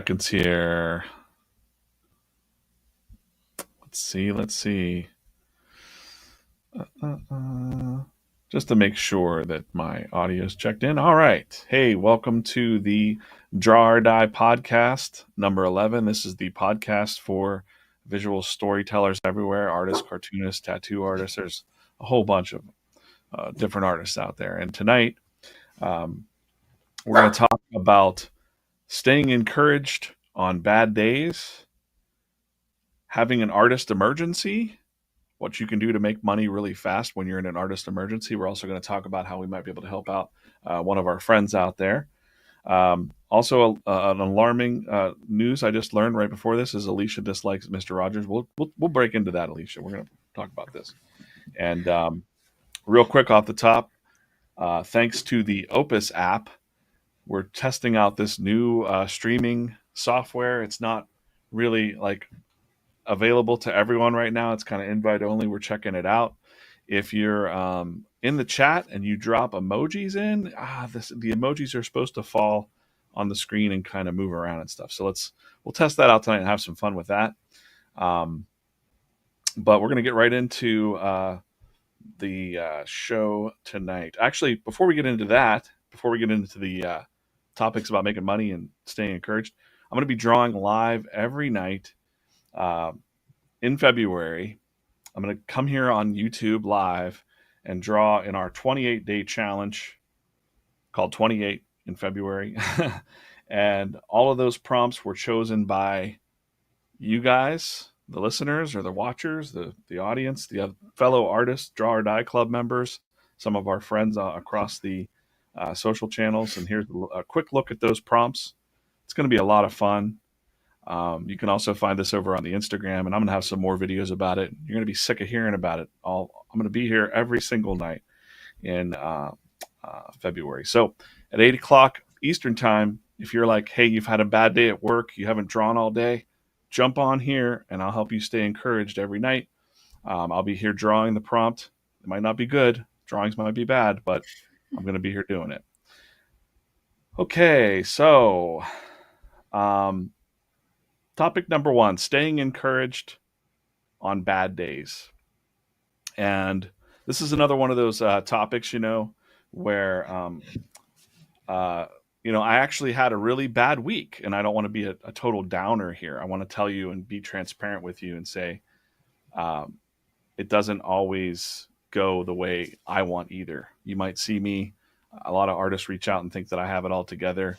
seconds here. Let's see. Just to make sure that my audio is checked in. All right. Hey, welcome to the Draw or Die podcast, number 11. This is the podcast for visual storytellers everywhere, artists, cartoonists, tattoo artists. There's a whole bunch of different artists out there. And tonight, we're going to talk about staying encouraged on bad days, having an artist emergency, what you can do to make money really fast when you're in an artist emergency. We're also going to talk about how we might be able to help out one of our friends out there. Also, an alarming news I just learned right before this is Aleasha dislikes Mr. Rogers. We'll break into that, Aleasha. We're going to talk about this. And real quick off the top, thanks to the Opus app, we're testing out this new streaming software. It's not really like available to everyone right now. It's kind of invite only. We're checking it out. If you're in the chat and you drop emojis in, the emojis are supposed to fall on the screen and kind of move around and stuff. So we'll test that out tonight and have some fun with that. But we're going to get right into the show tonight. Actually, before we get into the topics about making money and staying encouraged, I'm going to be drawing live every night in February. I'm going to come here on YouTube live and draw in our 28-day challenge called 28 in February. And all of those prompts were chosen by you guys, the listeners or the watchers, the audience, the fellow artists, Draw or Die Club members, some of our friends across the social channels. And here's a quick look at those prompts. It's going to be a lot of fun. You can also find this over on the Instagram, and I'm going to have some more videos about it. You're going to be sick of hearing about it. I'm going to be here every single night in February. So at 8 o'clock Eastern time, if you're like, hey, you've had a bad day at work, you haven't drawn all day, jump on here, and I'll help you stay encouraged every night. I'll be here drawing the prompt. It might not be good. Drawings might be bad, but I'm going to be here doing it. Okay, so topic number 1, staying encouraged on bad days. And this is another one of those topics, where, I actually had a really bad week, and I don't want to be a total downer here. I want to tell you and be transparent with you and say it doesn't always go the way I want either. You might see me, a lot of artists reach out and think that I have it all together.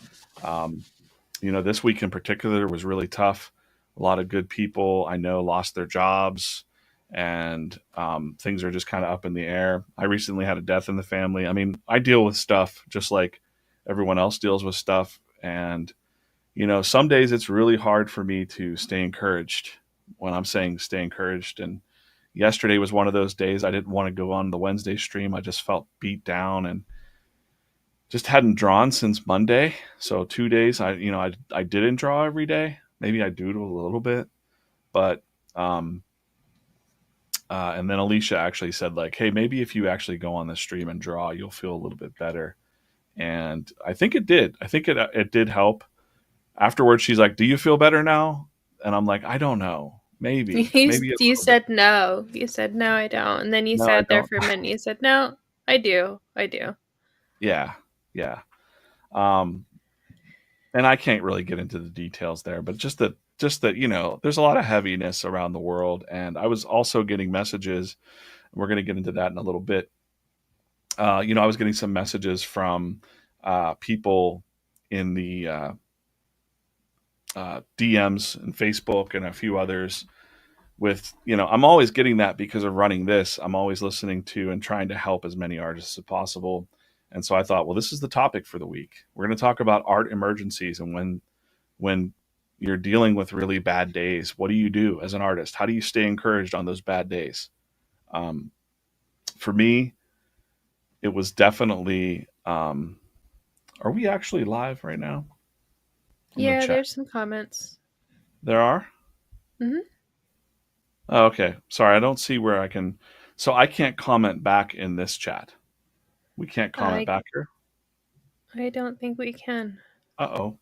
This week in particular was really tough. A lot of good people I know lost their jobs, and things are just kind of up in the air. I recently had a death in the family. I mean, I deal with stuff just like everyone else deals with stuff. And, some days it's really hard for me to stay encouraged when I'm saying stay encouraged. And yesterday was one of those days. I didn't want to go on the Wednesday stream. I just felt beat down and just hadn't drawn since Monday. So 2 days, I didn't draw every day. Maybe I doodled a little bit, but, and then Aleasha actually said like, hey, maybe if you actually go on the stream and draw, you'll feel a little bit better. And I think it did. I think it did help. Afterwards, she's like, do you feel better now? And I'm like, I don't know. Maybe. You said no. You said, no, I don't. And then you sat there for a minute. You said, no, I do. Yeah. And I can't really get into the details there, but just that, there's a lot of heaviness around the world. And I was also getting messages. We're going to get into that in a little bit. I was getting some messages from people in the DMs and Facebook and a few others with, I'm always getting that because of running this. I'm always listening to and trying to help as many artists as possible. And so I thought, well, this is the topic for the week. We're going to talk about art emergencies and when you're dealing with really bad days, what do you do as an artist? How do you stay encouraged on those bad days? For me, it was definitely, are we actually live right now? Yeah, there's some comments. There are? Mm-hmm. Oh, okay. Sorry, I don't see where I can. So I can't comment back in this chat. We can't comment back here? I don't think we can. Uh-oh.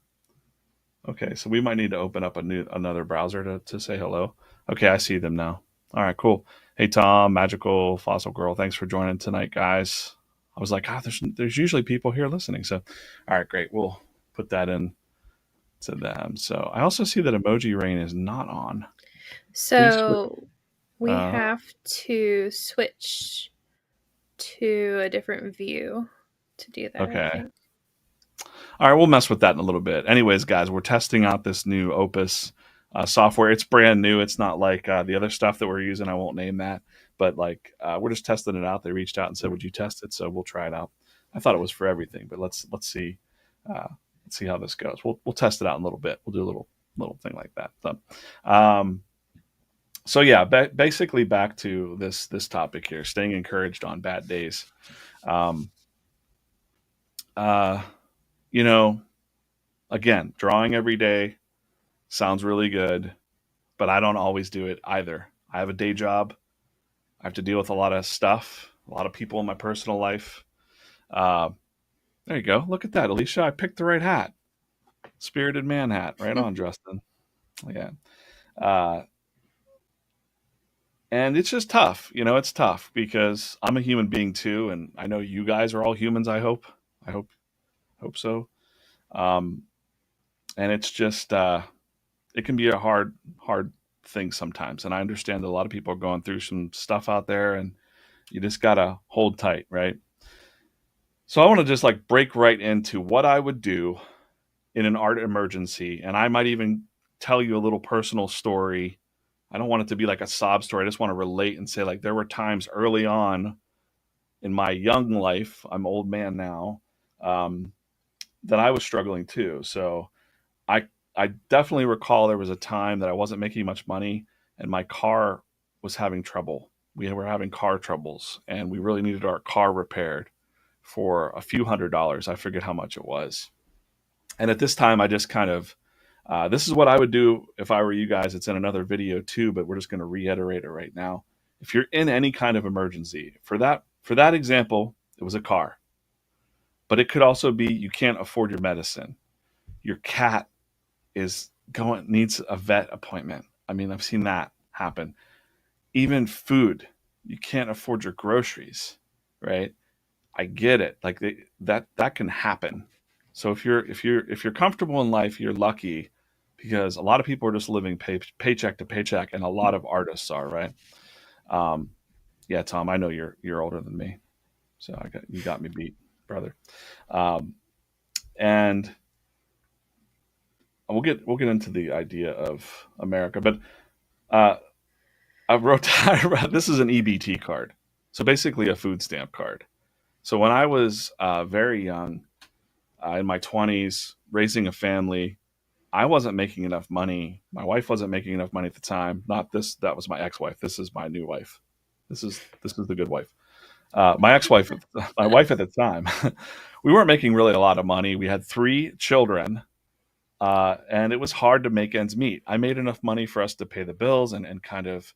Okay, so we might need to open up another browser to say hello. Okay, I see them now. All right, cool. Hey Tom, Magical Fossil Girl, thanks for joining tonight, guys. I was like, God, there's usually people here listening. So, all right, great. We'll put that in to them. So I also see that Emoji Rain is not on. Please switch. So we Uh, have to switch to a different view to do that, I okay. think. All right, we'll mess with that in a little bit. Anyways, guys, we're testing out this new Opus software. It's brand new. It's not like the other stuff that we're using. I won't name that, but like we're just testing it out. They reached out and said, "Would you test it?" So we'll try it out. I thought it was for everything, but let's see let's see how this goes. We'll test it out in a little bit. We'll do a little thing like that. Um, so yeah, basically back to this topic here: staying encouraged on bad days. Um, uh, you know, again, drawing every day sounds really good, but I don't always do it either. I have a day job. I have to deal with a lot of stuff, a lot of people in my personal life. Uh, there you go. Look at that, Aleasha. I picked the right hat. Spirited man hat. Right on, Justin. Yeah. Uh, and it's just tough. It's tough because I'm a human being too, and I know you guys are all humans. I hope so. Um, and it's just it can be a hard thing sometimes. And I understand that a lot of people are going through some stuff out there, and you just gotta hold tight, right? So I want to just like break right into what I would do in an art emergency, and I might even tell you a little personal story. I don't want it to be like a sob story. I just want to relate and say like there were times early on in my young life. I'm an old man now. Um, that I was struggling too. So I I definitely recall there was a time that I wasn't making much money and my car was having trouble. We were having car troubles and we really needed our car repaired for a few $100s. I forget how much it was. And at this time, I just kind of this is what I would do if I were you guys. It's in another video too, but we're just going to reiterate it right now. If you're in any kind of emergency, for that example, it was a car, but it could also be you can't afford your medicine. Your cat is going needs a vet appointment. I mean, I've seen that happen. Even food, you can't afford your groceries, right? I get it. Like that can happen. So if you're comfortable in life, you're lucky because a lot of people are just living paycheck to paycheck, and a lot of artists are, right? Um, yeah, Tom, I know you're older than me, so you got me beat, brother. Um, and we'll get into the idea of America, but uh, this is an EBT card, so basically a food stamp card. So when I was very young, in my 20s, raising a family, I wasn't making enough money. My wife wasn't making enough money at the time. Not this. That was my ex-wife. This is my new wife. This is the good wife. My ex-wife, my wife at the time, we weren't making really a lot of money. We had 3 children, and it was hard to make ends meet. I made enough money for us to pay the bills and kind of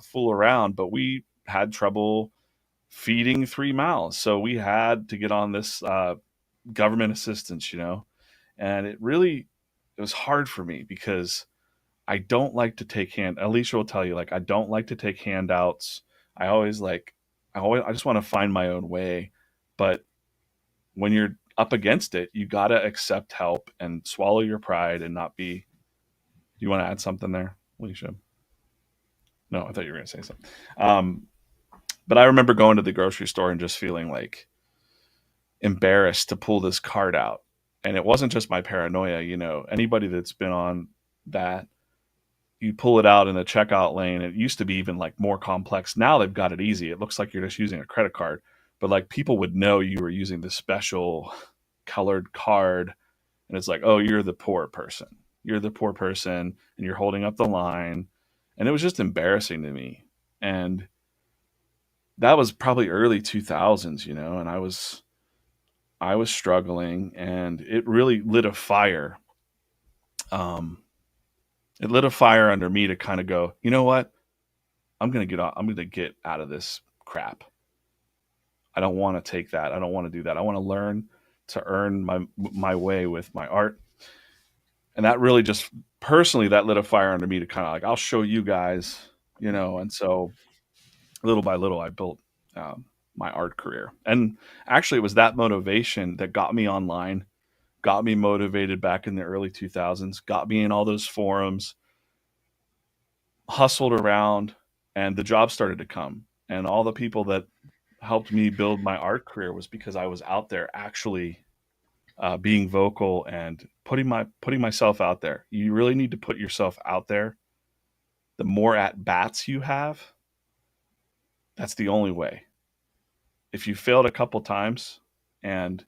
fool around, but we had trouble feeding 3 mouths. So we had to get on this government assistance. And it was hard for me because I don't like to take Alicia will tell you, like, I don't like to take handouts. I always like, I just want to find my own way. But when you're up against it, you got to accept help and swallow your pride and not be. Do you want to add something there, Alicia? No, I thought you were going to say something. But I remember going to the grocery store and just feeling like embarrassed to pull this card out. And it wasn't just my paranoia, anybody that's been on that, you pull it out in the checkout lane. It used to be even like more complex. Now they've got it easy. It looks like you're just using a credit card, but like people would know you were using this special colored card. And it's like, oh, you're the poor person. You're the poor person and you're holding up the line. And it was just embarrassing to me. And that was probably early 2000s, and I was struggling, and it really lit a fire. Um, it lit a fire under me to kind of go, you know what? I'm gonna get out of this crap. I don't want to take that. I don't want to do that. I want to learn to earn my way with my art. And that really just personally, that lit a fire under me to kind of like, I'll show you guys, and so little by little, I built my art career. And actually, it was that motivation that got me online, got me motivated back in the early 2000s, got me in all those forums, hustled around, and the jobs started to come. And all the people that helped me build my art career was because I was out there actually being vocal and putting myself out there. You really need to put yourself out there. The more at bats you have, that's the only way. If you failed a couple times, and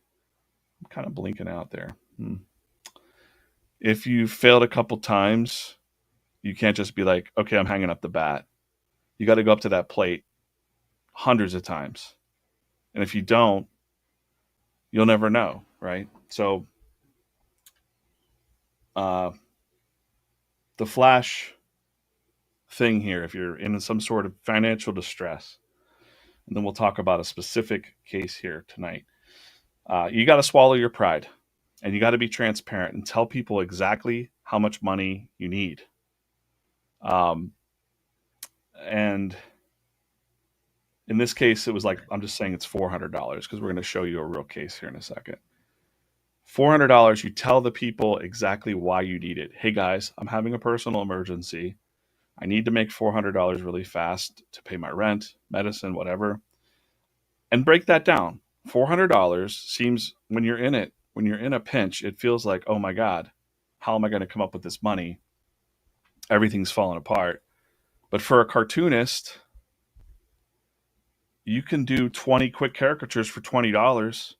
I'm kind of blinking out there. If you failed a couple times, you can't just be like, okay, I'm hanging up the bat. You got to go up to that plate hundreds of times. And if you don't, you'll never know, right? So, uh, the flash thing here, if you're in some sort of financial distress, and then we'll talk about a specific case here tonight. You got to swallow your pride, and you got to be transparent and tell people exactly how much money you need. Um, and in this case, it was like, I'm just saying it's $400 because we're going to show you a real case here in a second. $400, you tell the people exactly why you need it. Hey guys, I'm having a personal emergency. I need to make $400 really fast to pay my rent, medicine, whatever. And break that down. $400 seems, when you're in it, when you're in a pinch, it feels like, oh my God, how am I going to come up with this money? Everything's falling apart. But for a cartoonist, you can do 20 quick caricatures for $20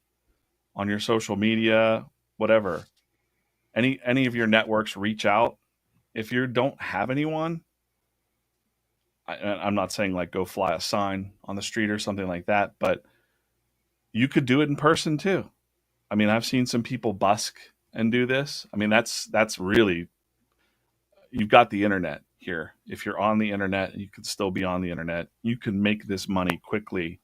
on your social media, whatever. Any of your networks reach out. If you don't have anyone, I'm not saying like go fly a sign on the street or something like that, but you could do it in person too. I mean, I've seen some people busk and do this. I mean, that's really, you've got the internet here. If you're on the internet, you could still be on the internet. You can make this money quickly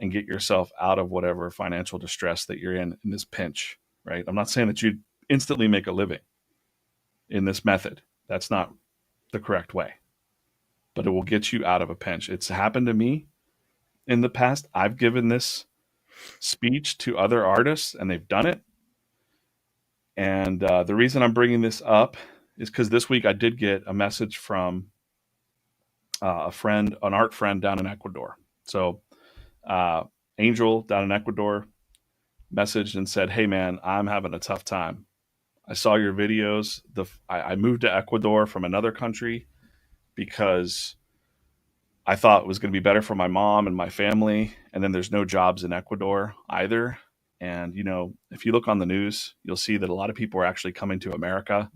and get yourself out of whatever financial distress that you're in this pinch, right? I'm not saying that you instantly make a living in this method. That's not the correct way, but it will get you out of a pinch. It's happened to me in the past. I've given this speech to other artists and they've done it. And the reason I'm bringing this up is because this week I did get a message from a friend, an art friend down in Ecuador. So, Angel down in Ecuador messaged and said, "Hey man, I'm having a tough time. I saw your videos. I moved to Ecuador from another country because I thought it was going to be better for my mom and my family. And then there's no jobs in Ecuador either. And, if you look on the news, you'll see that a lot of people are actually coming to America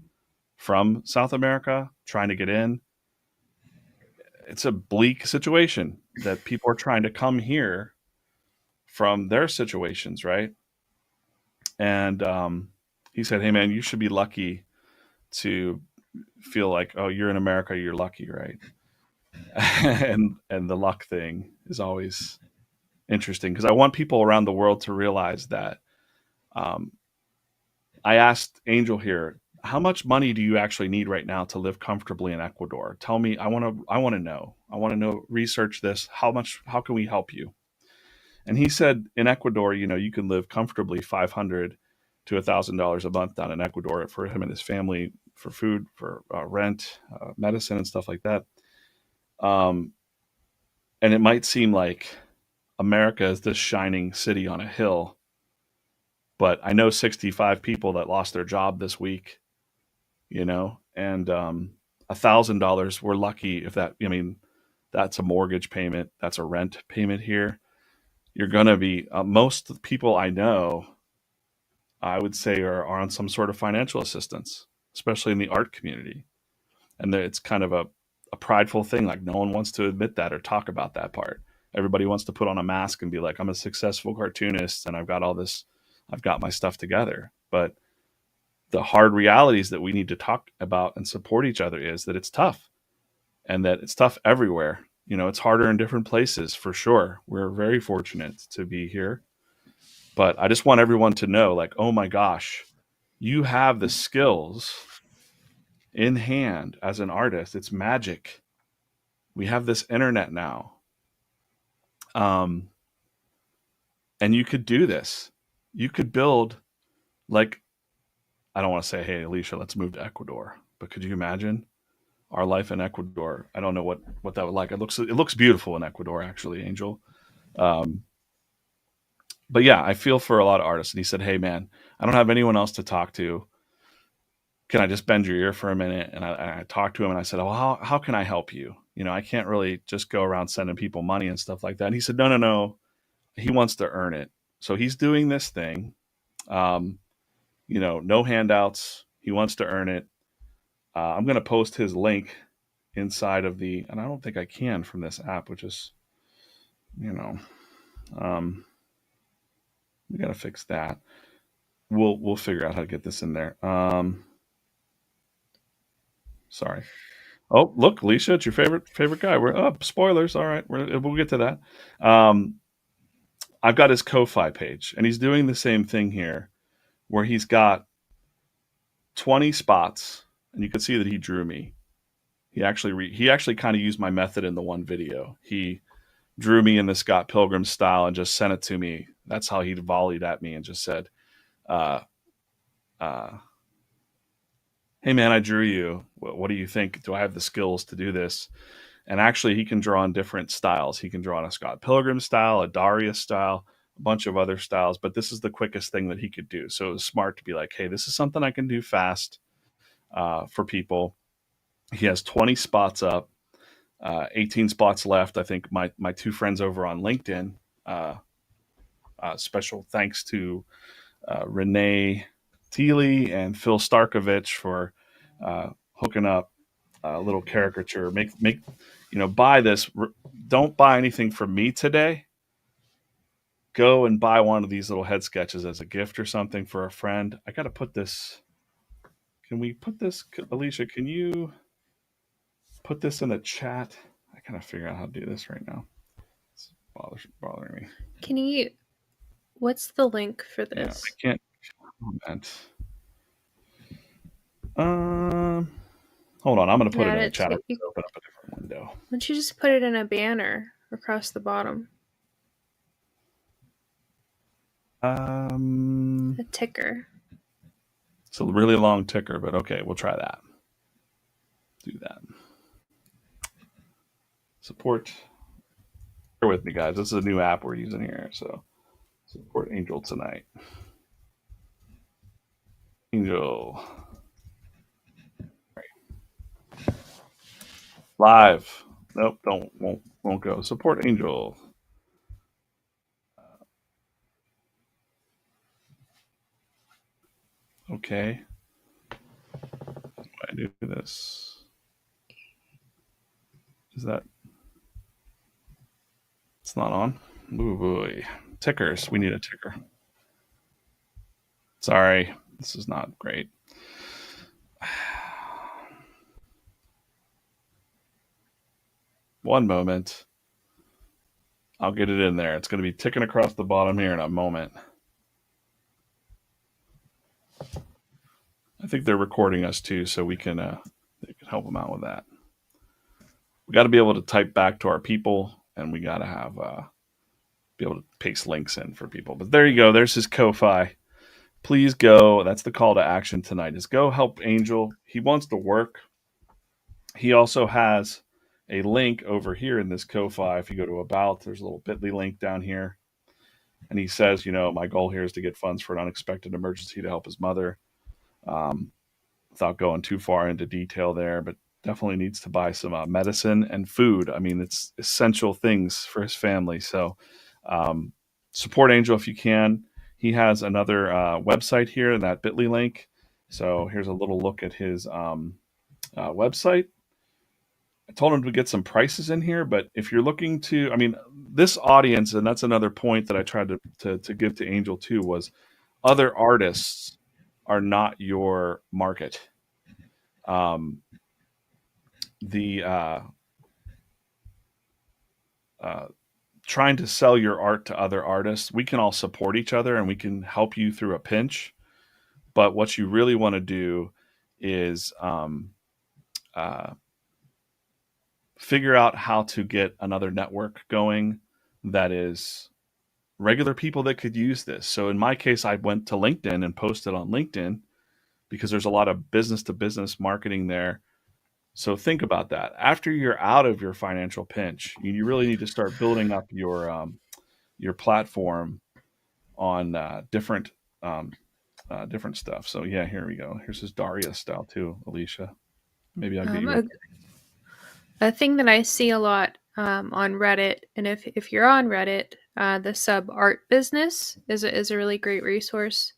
from South America trying to get in. It's a bleak situation that people are trying to come here from their situations, right?" And he said, "Hey, man, you should be lucky to feel like, oh, you're in America, you're lucky, right?" and the luck thing is always interesting because I want people around the world to realize that. Um, I asked Angel here, how much money do you actually need right now to live comfortably in Ecuador? Tell me. I want to know. I want to know. Research this. How much? How can we help you? And he said, in Ecuador, you can live comfortably $500 to $1,000 a month down in Ecuador for him and his family, for food, for rent, medicine, and stuff like that. Um, and it might seem like America is this shining city on a hill, but I know 65 people that lost their job this week, and $1,000. We're lucky if that. I mean, that's a mortgage payment. That's a rent payment here. You're gonna be most people I know, I would say, are on some sort of financial assistance, especially in the art community, and it's kind of a prideful thing. Like no one wants to admit that or talk about that part. Everybody wants to put on a mask and be like, I'm a successful cartoonist and I've got all this, I've got my stuff together. But the hard realities that we need to talk about and support each other is that it's tough, and that it's tough everywhere. It's harder in different places for sure. We're very fortunate to be here, but I just want everyone to know, like, oh my gosh, You have the skills in hand as an artist. It's magic. We have this internet now. Um, and you could do this. You could build, like, I don't want to say, hey, Aleasha, let's move to Ecuador, but could you imagine our life in Ecuador? I don't know what that would like. It looks beautiful in Ecuador, actually, Angel. Um, but yeah, I feel for a lot of artists. And he said, hey, man, I don't have anyone else to talk to. Can I just bend your ear for a minute? And I talked to him and I said, oh, how can I help you? You know, I can't really just go around sending people money and stuff like that. And he said, no. He wants to earn it. So he's doing this thing. Um, no handouts. He wants to earn it. I'm going to post his link inside of and I don't think I can from this app, which is, you know, um, we got to fix that. We'll figure out how to get this in there. Sorry. Oh, look, Aleasha, it's your favorite guy. We're up. Spoilers. All right, we'll get to that. Um, I've got his Ko-fi page, and he's doing the same thing here, where he's got 20 spots, and you can see that he drew me. He actually kind of used my method in the one video. He drew me in the Scott Pilgrim style and just sent it to me. That's how he volleyed at me and just said, uh, uh, "Hey man, I drew you. What do you think? Do I have the skills to do this?" And actually, he can draw in different styles. He can draw in a Scott Pilgrim style, a Darius style, a bunch of other styles. But this is the quickest thing that he could do. So it was smart to be like, "Hey, this is something I can do fast for people." He has 20 spots up, 18 spots left. I think my two friends over on LinkedIn. Special thanks to Renee Teely and Phil Starkovich for hooking up a little caricature. Make buy this. Don't buy anything from me today. Go and buy one of these little head sketches as a gift or something for a friend. I got to put this. Can we put this, Aleasha? Can you put this in the chat? I gotta figure out how to do this right now. It's bothering me. Can you? What's the link for Yeah, this? I can't comment. Um, Hold on. I'm gonna put it in the chat. I'm gonna open up a different window. Why don't you just put it in a banner across the bottom? A ticker. It's a really long ticker, but okay, we'll try that. Do that. Support. Bear with me, guys. This is a new app we're using here, so support Angel tonight. Angel. Right. Live. Nope, won't go. Support Angel. Okay. How do I do this? Is that? It's not on. Ooh, boy. Tickers. We need a ticker. Sorry, this is not great. One moment. I'll get it in there. It's going to be ticking across the bottom here in a moment. I think they're recording us too, so they can help them out with that. We got to be able to type back to our people, and we got to have be able to paste links in for people. But there you go. There's his Ko-fi. Please go. That's the call to action tonight. Is go help Angel. He wants to work. He also has a link over here in this Ko-fi. If you go to About, there's a little Bitly link down here. And he says, my goal here is to get funds for an unexpected emergency to help his mother. Without going too far into detail there, but definitely needs to buy some medicine and food. I mean, it's essential things for his family. So support Angel if you can. He has another website here, that Bitly link. So here's a little look at his website. I told him to get some prices in here, but if you're looking to, I mean, this audience, and that's another point that I tried to give to Angel too, was other artists are not your market. The trying to sell your art to other artists, we can all support each other and we can help you through a pinch. But what you really want to do is uh, figure out how to get another network going that is regular people that could use this. So in my case, I went to LinkedIn and posted on LinkedIn because there's a lot of business to business marketing there. So think about that. After you're out of your financial pinch, you really need to start building up your platform on um, different stuff. So yeah, here we go. Here's his Daria style too, Aleasha. Maybe I'll get you a A thing that I see a lot on Reddit, and if you're on Reddit, the sub art business is a really great resource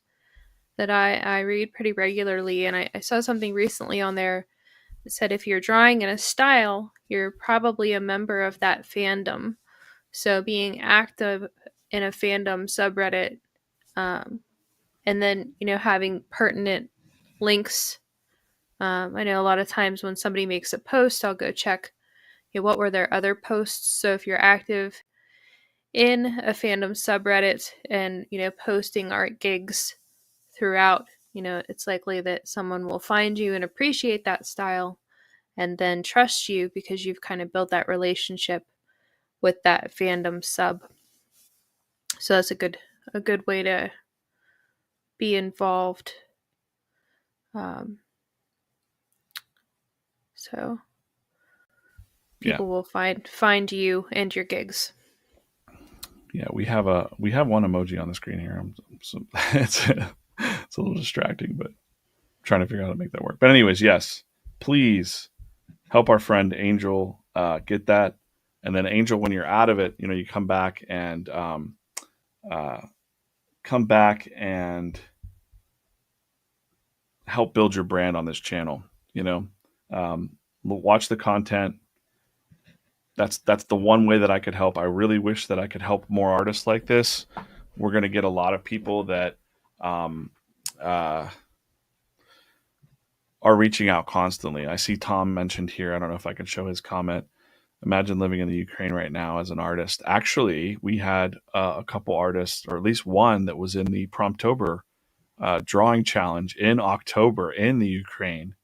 that I read pretty regularly. And I saw something recently on there that said if you're drawing in a style, you're probably a member of that fandom. So being active in a fandom subreddit, um, and then having pertinent links. I know a lot of times when somebody makes a post, I'll go check what were their other posts. So if you're active in a fandom subreddit and posting art gigs throughout, it's likely that someone will find you and appreciate that style and then trust you because you've kind of built that relationship with that fandom sub. So that's a good way to be involved. Um, so yeah. people will find you and your gigs. Yeah, we have one emoji on the screen here. It's a little distracting, but I'm trying to figure out how to make that work. But anyways, yes, please help our friend Angel get that, and then Angel, when you're out of it, you uh, come back and help build your brand on this channel. You know, watch the content. That's the one way that I could help. I really wish that I could help more artists like this. We're going to get a lot of people that um, uh, are reaching out constantly. I see Tom mentioned here. I don't know if I can show his comment. Imagine living in the Ukraine right now as an artist. Actually, we had a couple artists, or at least one, that was in the Promptober drawing challenge in October in the Ukraine,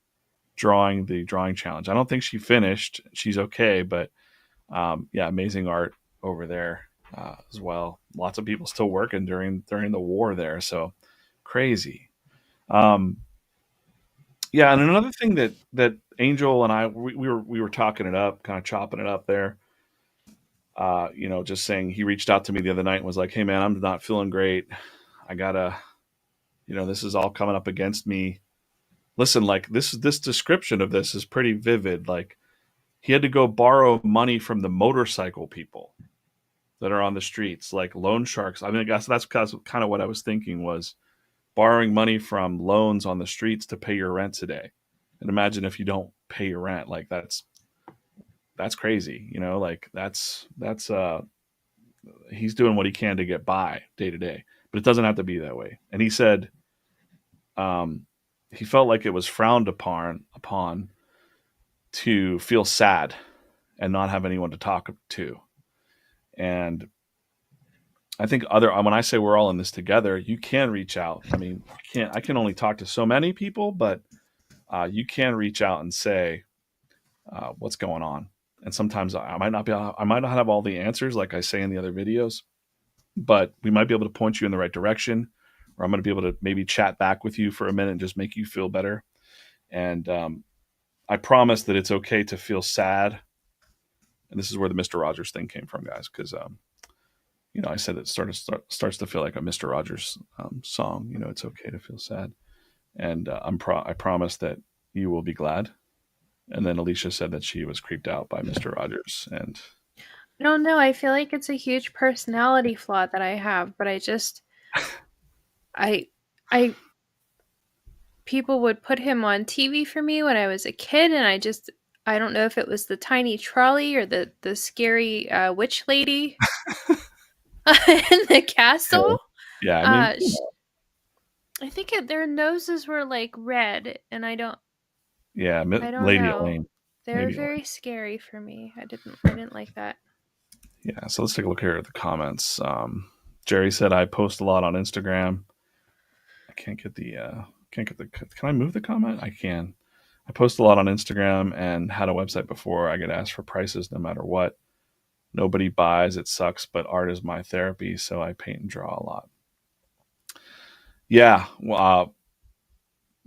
drawing the drawing challenge. I don't think she finished. She's okay, but yeah, amazing art over there as well. Lots of people still working during the war there, so crazy. Um, yeah, and another thing that Angel and I we were talking it up, kind of chopping it up there. Just saying he reached out to me the other night and was like, "Hey man, I'm not feeling great. I gotta, this is all coming up against me. Listen, like this description of this is pretty vivid. Like he had to go borrow money from the motorcycle people that are on the streets, like loan sharks. I mean, I guess that's kind of what I was thinking was borrowing money from loans on the streets to pay your rent today. And imagine if you don't pay your rent, like that's crazy, like that's he's doing what he can to get by day to day, but it doesn't have to be that way. And he said um, he felt like it was frowned upon to feel sad and not have anyone to talk to. And I think when I say we're all in this together, you can reach out. I mean, I can only talk to so many people, but you can reach out and say what's going on. And sometimes I might not have all the answers, like I say in the other videos, but we might be able to point you in the right direction, or I'm going to be able to maybe chat back with you for a minute and just make you feel better. And I promise that it's okay to feel sad. And this is where the Mr. Rogers thing came from, guys, because I said it starts to feel like a Mr. Rogers song. It's okay to feel sad, and I promise that you will be glad. And then Aleasha said that she was creeped out by Mr. Rogers, and I don't know. I feel like it's a huge personality flaw that I have, but I, I, people would put him on TV for me when I was a kid, and I don't know if it was the tiny trolley or the scary witch lady in the castle. yeah, I mean, Uh, I think their noses were like red, and yeah, I don't Lady know. Elaine, They were Lady Elaine. very scary for me. I didn't like that. Yeah, so let's take a look here at the comments. Jerry said I post a lot on Instagram. I can't get the can't get the. Can I move the comment? I can. I post a lot on Instagram and had a website before. I get asked for prices no matter what. Nobody buys. It sucks, but art is my therapy, so I paint and draw a lot. Yeah, well,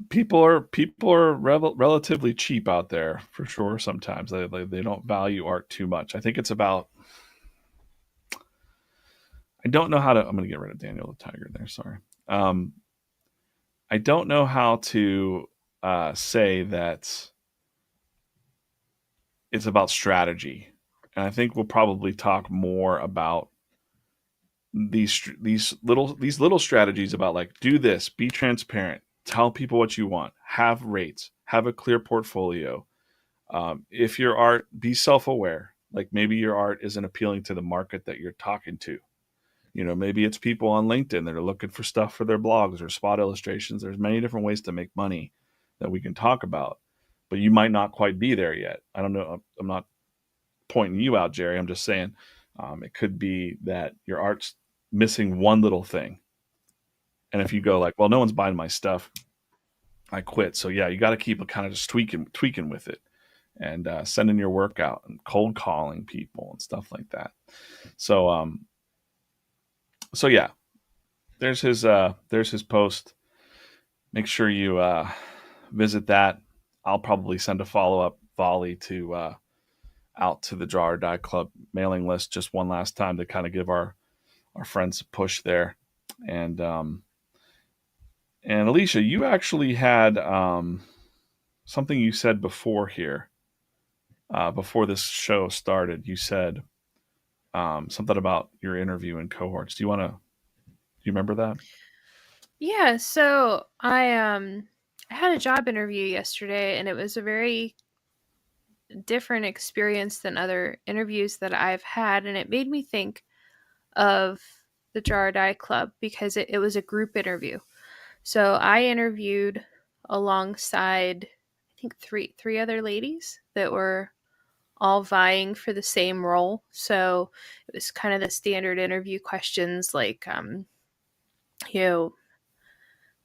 people are relatively cheap out there for sure. Sometimes they don't value art too much. I think it's about. I don't know how to. I'm going to get rid of Daniel the Tiger there. Sorry. Um, I don't know how to say that it's about strategy, and I think we'll probably talk more about these little strategies about like do this, be transparent, tell people what you want, have rates, have a clear portfolio. If your art, be self-aware. Like maybe your art isn't appealing to the market that you're talking to. Maybe it's people on LinkedIn that are looking for stuff for their blogs or spot illustrations. There's many different ways to make money that we can talk about, but you might not quite be there yet. I don't know. I'm not pointing you out, Jerry. I'm just saying it could be that your art's missing one little thing. And if you go like, well, no one's buying my stuff, I quit. So yeah, you got to keep kind of just tweaking with it and sending your work out and cold calling people and stuff like that. So so yeah, there's his post. Make sure you visit that. I'll probably send a follow up volley to out to the Draw or Die Club mailing list just one last time to kind of give our friends a push there. And Aleasha, you actually had something you said before here, before this show started. You said something about your interview in cohorts. Do you remember that? Yeah, so I had a job interview yesterday, and it was a very different experience than other interviews that I've had, and it made me think of the Jar or Die Club because it was a group interview. So I interviewed alongside I think three other ladies that were all vying for the same role. So it was kind of the standard interview questions like you know,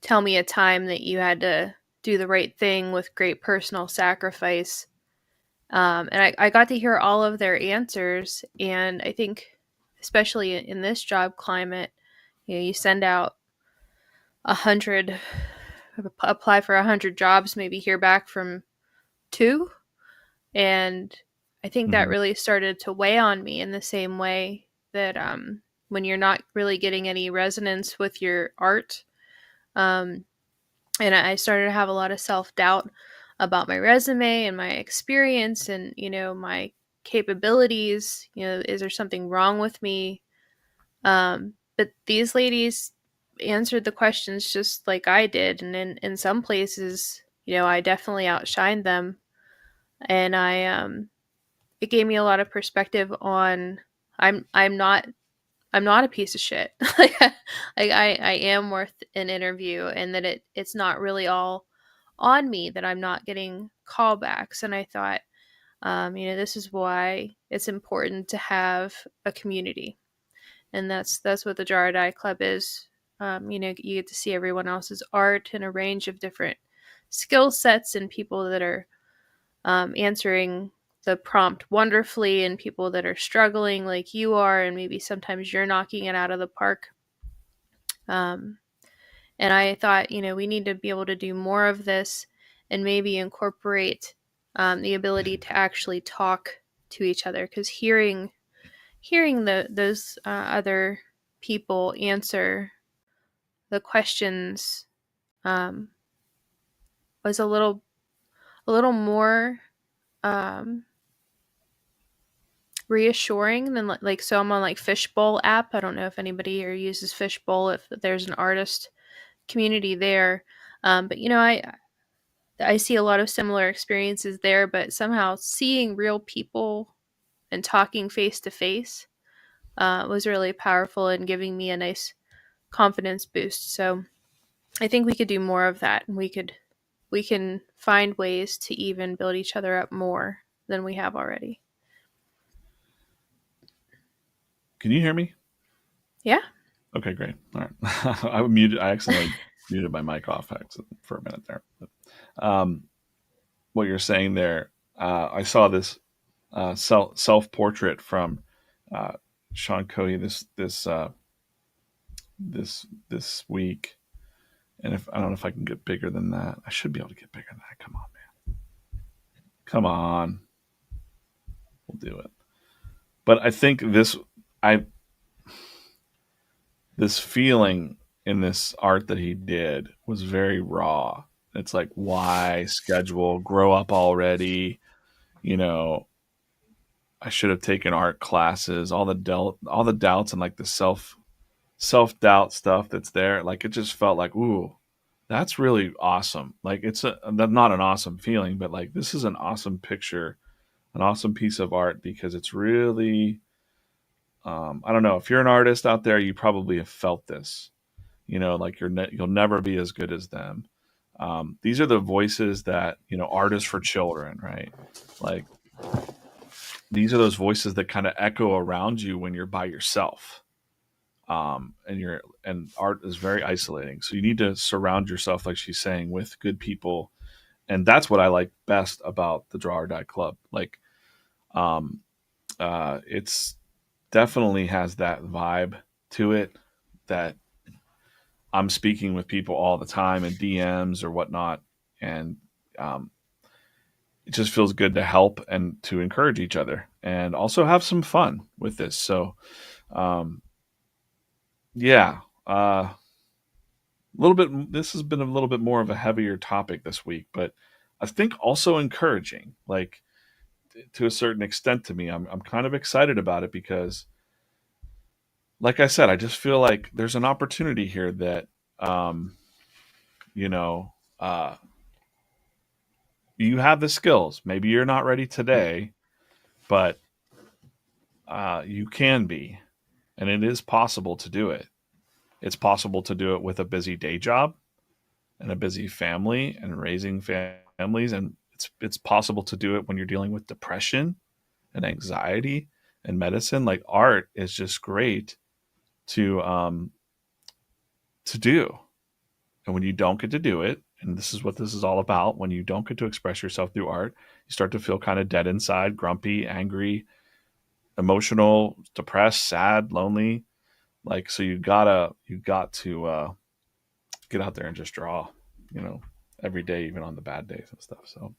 tell me a time that you had to do the right thing with great personal sacrifice. And I got to hear all of their answers. And I think, especially in this job climate, you send out 100, apply for 100 jobs, maybe hear back from two. And I think that Mm-hmm. really started to weigh on me in the same way that when you're not really getting any resonance with your art, um, and I started to have a lot of self doubt about my resume and my experience and my capabilities. Is there something wrong with me? But these ladies answered the questions just like I did, and in some places, I definitely outshined them, and it gave me a lot of perspective on I'm not a piece of shit. I am worth an interview, and that it's not really all on me that I'm not getting callbacks. And I thought, this is why it's important to have a community, and that's what the Jar or Die Club is. You get to see everyone else's art and a range of different skill sets and people that are answering the prompt wonderfully, and people that are struggling like you are, and maybe sometimes you're knocking it out of the park. Um, and I thought, we need to be able to do more of this and maybe incorporate the ability to actually talk to each other, because hearing those other people answer the questions um, was a little more um, reassuring than so I'm on like Fishbowl app. I don't know if anybody here uses Fishbowl, if there's an artist community there. But I see a lot of similar experiences there, but somehow seeing real people and talking face to face was really powerful and giving me a nice confidence boost. So I think we could do more of that, and we can find ways to even build each other up more than we have already. Can you hear me? Yeah. Okay, great. All right. I muted. I accidentally muted my mic off for a minute there. Um, what you're saying there, I saw this self portrait from uh, Sean Cody this week, and if I don't know if I can get bigger than that, I should be able to get bigger than that. Come on, man, come on, we'll do it. But I think I this feeling in this art that he did was very raw. It's like, why schedule, grow up already, you know, I should have taken art classes, all the doubts and like the self doubt stuff that's there. Like it just felt like, ooh, that's really awesome. Like that's not an awesome feeling, but like this is an awesome picture, an awesome piece of art because it's really, I don't know, if you're an artist out there, you probably have felt this. Like you'll never be as good as them. These are the voices that artists for children, right? Like these are those voices that kind of echo around you when you're by yourself. And art is very isolating, so you need to surround yourself, like she's saying, with good people. And that's what I like best about the Draw or Die Club. Like um it's definitely has that vibe to it, that I'm speaking with people all the time in DMs or whatnot, and um, it just feels good to help and to encourage each other, and also have some fun with this. So, um, yeah, a little bit. This has been a little bit more of a heavier topic this week, but I think also encouraging, like to a certain extent to me. I'm kind of excited about it because, like I said, I just feel like there's an opportunity here that, um, you know. You have the skills. Maybe you're not ready today, but you can be, and it is possible to do it. It's possible to do it with a busy day job and a busy family and raising families, and it's possible to do it when you're dealing with depression and anxiety and medicine. Like art is just great to to do, and when you don't get to do it, and this is what this is all about, when you don't get to express yourself through art, you start to feel kind of dead inside, grumpy, angry, emotional, depressed, sad, lonely. Like so you got to get out there and just draw, you know, every day, even on the bad days and stuff. So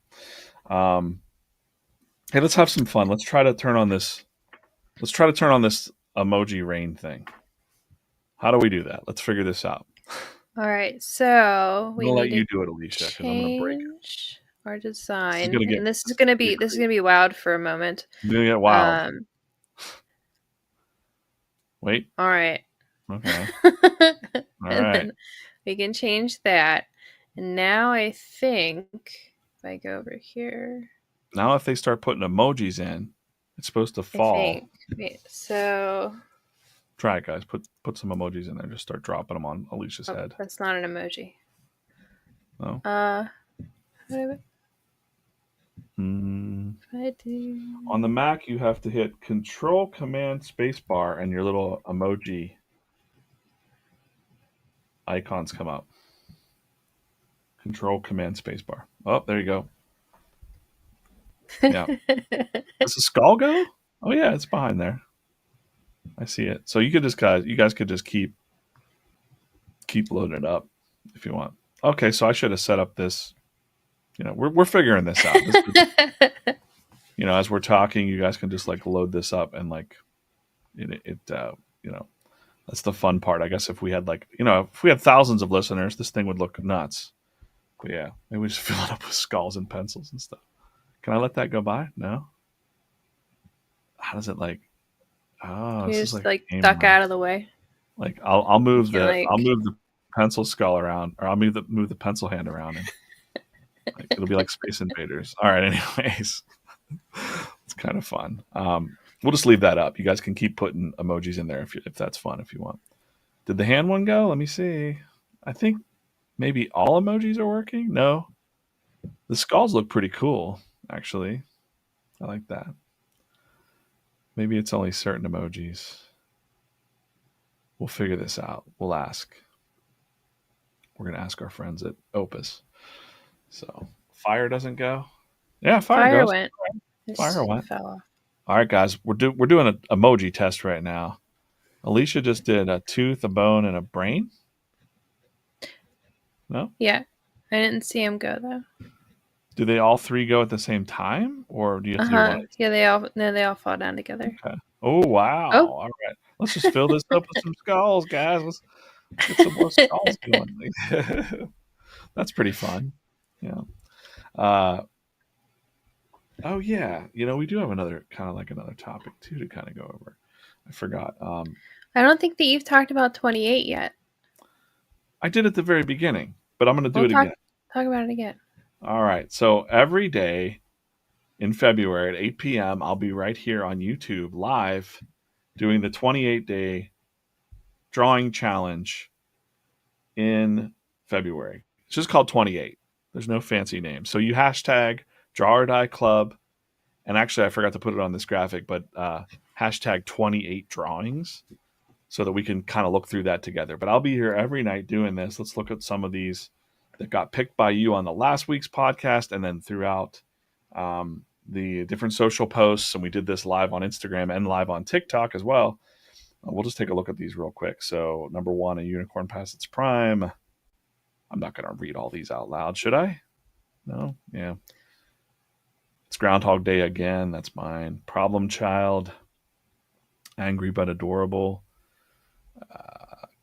hey, let's have some fun. Let's try to turn on this emoji rain thing. How do we do that? Let's figure this out. All right, so I'm we gonna let need to you do it, Aleasha, because I'm gonna break it. change our This is design, gonna get and get this is crazy. gonna be loud for a moment. It's gonna get wild. Um, Wait. all right, Okay. All and right. then we can change that. And now I think if I go over here, Now if they start putting emojis in, it's supposed to I fall. think wait, so Try it, guys. Put some emojis in there. Just start dropping them on Alicia's oh, head. that's not an emoji. Oh. Uh, what Mm. do I On the do? Mac, you have to hit Control Command Spacebar, and your little emoji icons come up. Control Command Spacebar. Oh, there you go. Yeah. Does the skull go? Oh yeah, it's behind there. I see it. So you guys could just keep loading it up if you want. Okay, so I should have set up this. We're figuring this out. As we're talking, you guys can just like load this up and like you know, that's the fun part. I guess if we had if we had thousands of listeners, this thing would look nuts. But yeah, maybe we just fill it up with skulls and pencils and stuff. Can I let that go by? No. How does it like? Oh, You this is just like like a game duck mode. out of the way. Like I'll You move can the pencil skull around, or I'll move the pencil hand around, and like it'll be like Space Invaders. All right. Anyways, it's kind of fun. We'll just leave that up. You guys can keep putting emojis in there if that's fun if you want. Did the hand one go? Let me see. I think maybe all emojis are working. No, the skulls look pretty cool, actually. I like that. Maybe it's only certain emojis. We'll figure this out. We'll ask. We're gonna ask our friends at Opus. So fire doesn't go. Yeah, fire Fire goes. went. Fire This went. fell off. All right, guys, we're doing an emoji test right now. Aleasha just did a tooth, a bone, and a brain. No, Yeah, I didn't see him go though. do they all three go at the same time, or do you have Uh to do one? huh. Yeah, they all fall down together. Okay. Oh wow! Oh. All right, let's just fill this up with some skulls, guys. Let's get some more skulls going. That's pretty fun. Yeah. Uh, oh yeah. We do have another kind of like another topic too to kind of go over. I forgot. I don't think that you've talked about 28 yet. I did at the very beginning, but I'm going to do We'll it again. talk about it again. All right. So every day in February at 8 p.m., I'll be right here on YouTube live doing the 28-day drawing challenge in February. It's just called 28. There's no fancy name. So you hashtag Draw or Die Club. And actually, I forgot to put it on this graphic, but hashtag 28 drawings so that we can kind of look through that together. But I'll be here every night doing this. Let's look at some of these that got picked by you on the last week's podcast and then throughout the different social posts. And we did this live on Instagram and live on TikTok as well. We'll just take a look at these real quick. So, number one, a unicorn past its prime. I'm not going to read all these out loud, should I? No? Yeah. It's Groundhog Day again. That's mine. Problem Child. Angry but Adorable.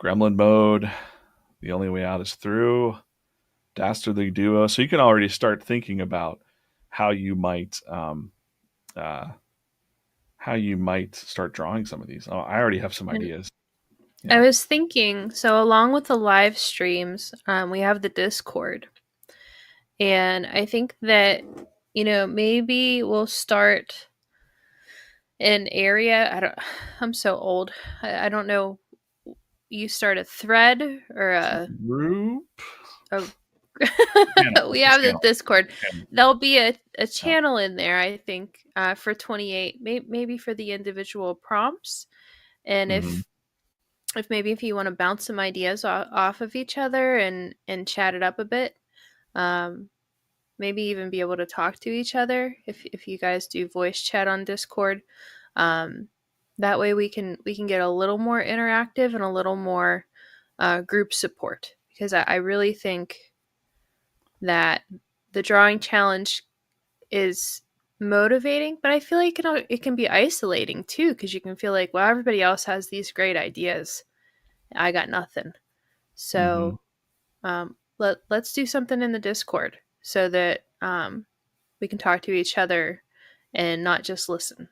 Gremlin Mode. The Only Way Out is Through. Dastardly Duo. So you can already start thinking about how you might start drawing some of these. Oh, I already have some And ideas. I Yeah. was thinking, so along with the live streams, we have the Discord. And I think that, maybe we'll start an area. I'm so old. I don't know. You start a thread or Group. a Channel. we It's a have the channel. Discord. Channel. There'll be a Yeah. channel in there, I think, for 28, maybe for the individual prompts. And Mm-hmm. if you want to bounce some ideas off of each other and chat it up a bit, um, maybe even be able to talk to each other if you guys do voice chat on Discord. Um, that way we can get a little more interactive and a little more group support, because I really think that the drawing challenge is motivating, but I feel like it can be isolating too, because you can feel like, well, everybody else has these great ideas, I got nothing. Mm-hmm. So let's do something in the Discord so that we can talk to each other and not just listen.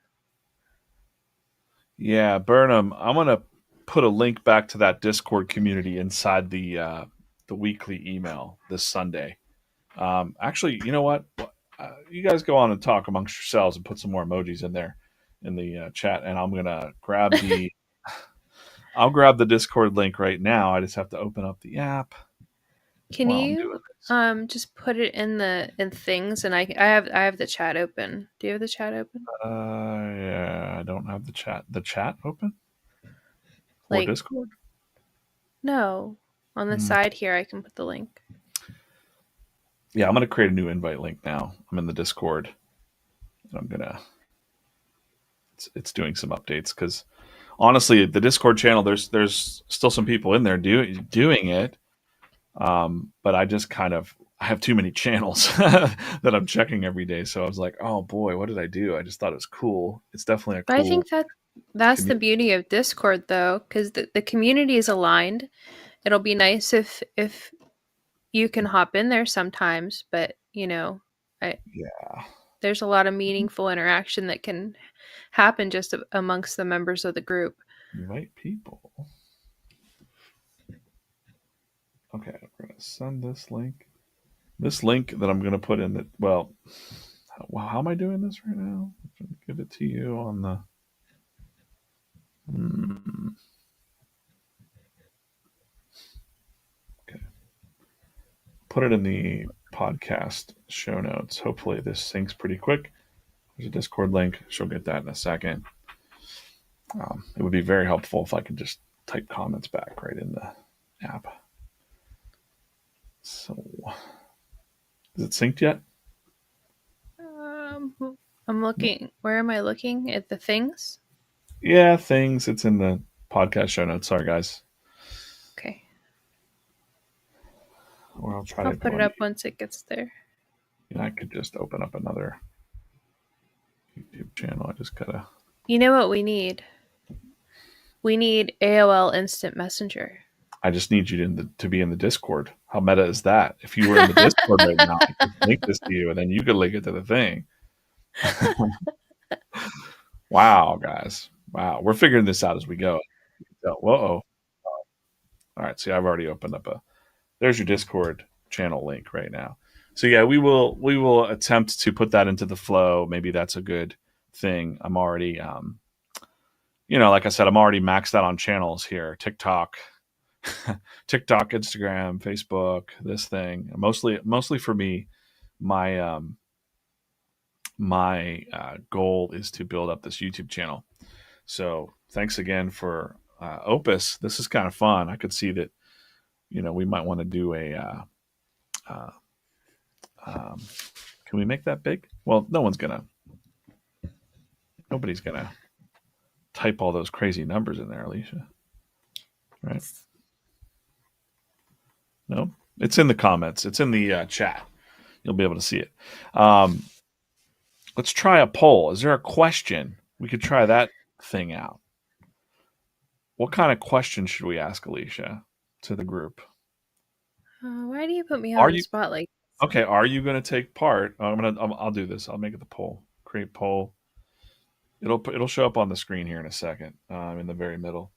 Yeah, Burnham, I'm gonna put a link back to that Discord community inside the weekly email this Sunday. Actually, you know what? You guys go on and talk amongst yourselves and put some more emojis in there in the chat, and I'm gonna grab the I'll grab the Discord link right now. I just have to open up the app Can while I'm doing you this. just put it in things, and I have the chat open. Do you have the chat open? Yeah, I don't have the chat open for Like, Discord. no, on the Hmm. side here I can put the link. Yeah, I'm gonna create a new invite link now. I'm in the Discord, and I'm gonna. It's doing some updates because honestly, the Discord channel, there's still some people in there doing it, but I have too many channels that I'm checking every day. So I was like, oh boy, what did I do? I just thought it was cool. It's definitely a But I cool think that's the community. beauty of Discord, though, because the community is aligned. It'll be nice if you can hop in there sometimes, but I, Yeah, there's a lot of meaningful interaction that can happen just amongst the members of the group. invite people. Okay, we're gonna send this link. This link that I'm gonna put in the how am I doing this right now? I'm gonna give it to you on the. Hmm, okay. Put it in the podcast show notes. Hopefully, this syncs pretty quick. There's a Discord link. She'll get that in a second. It would be very helpful if I could just type comments back right in the app. So, is it synced yet? Um, I'm looking. Where am I looking? At the things? Yeah, things. It's in the podcast show notes. Sorry, guys. Okay. Or I'll try I'll to put go it into. up once it gets there. I could just open up another YouTube channel. I just gotta. You know what we need? We need AOL Instant Messenger. I just need you to be in the Discord. How meta is that? If you were in the Discord right now, I could link this to you, and then you could link it to the thing. Wow, guys. Wow, we're figuring this out as we go. So, whoa. All right. See, I've already opened up a. There's your Discord channel link right now. So yeah, we will attempt to put that into the flow. Maybe that's a good thing. I'm already, like I said, I'm already maxed out on channels here. TikTok, TikTok, Instagram, Facebook, this thing. Mostly for me, my goal is to build up this YouTube channel. So thanks again for Opus. This is kind of fun. I could see that we might want to do a. Uh, um, can we make that big? Well, nobody's gonna type all those crazy numbers in there, Aleasha. Right? No, it's in the comments. It's in the chat. You'll be able to see it. Um, let's try a poll. Is there a question? We could try that thing out. What kind of question should we ask, Aleasha, to the group? Why do you put me Are on the you spot like this? okay? Are you going to take part? I'll do this. I'll make it the poll. Create poll. It'll show up on the screen here in a second. In the very middle.